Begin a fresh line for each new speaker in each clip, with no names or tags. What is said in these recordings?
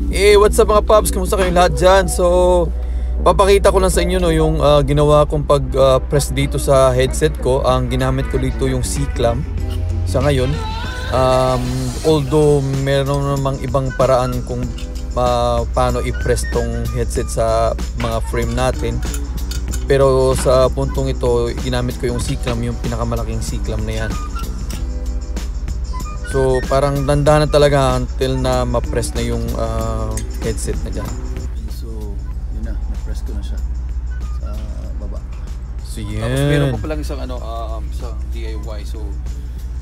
What's up mga paps? Kamusta kayong lahat dyan? So, papakita ko lang sa inyo no, yung ginawa kong pag-press dito sa headset ko. Ang ginamit ko dito yung C-clamp sa ngayon. Although meron namang ibang paraan kung paano i-press tong headset sa mga frame natin. Pero sa puntong ito, ginamit ko yung C-clamp, yung pinakamalaking C-clamp na yan. So parang dandahan na talaga until na ma-press na yung headset na dyan.
So yun na, na-press ko na siya sa baba.
So yan.
Tapos meron pa palang isang isang DIY. So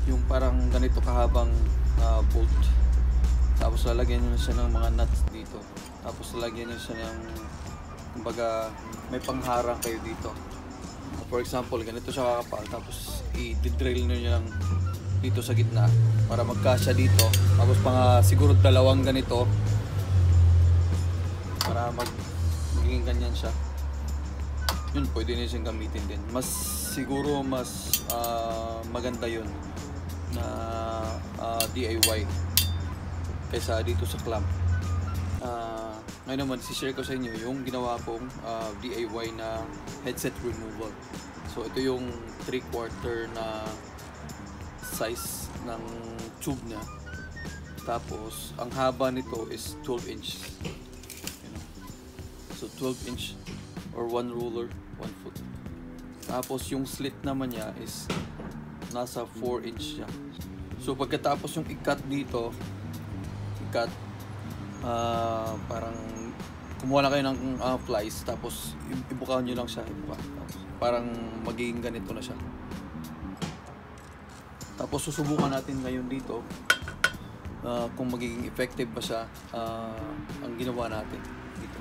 yung parang ganito kahabang bolt. Tapos lalagyan nyo na siya ng mga nuts dito. Tapos lalagyan nyo siya ng, kumbaga, may pangharang kayo dito. For example, ganito siya kakapal. Tapos i-drill nyo lang dito sa gitna para magkasya dito. Tapos siguro dalawang ganito para magiging ganyan siya. Yun, pwede na siyang gamitin din. Siguro mas maganda yun na DIY kaysa dito sa clamp. Ngayon naman, share ko sa inyo yung ginawa kong DIY na headset removal. So ito yung 3/4 na size ng tube niya. Tapos ang haba nito is 12 inch. So 12 inch or 1 ruler, 1 foot. Tapos yung slit naman niya is nasa 4 inch siya. So pagkatapos yung i-cut dito, parang kumuha na kayo ng plies, tapos ibukaw nyo lang siya, parang magiging ganito na siya. Tapos susubukan natin ngayon dito kung magiging effective ba siya ang ginawa natin dito.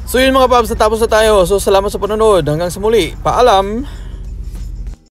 So yun mga paps, natapos na tayo. So salamat sa panonood. Hanggang sa muli. Paalam!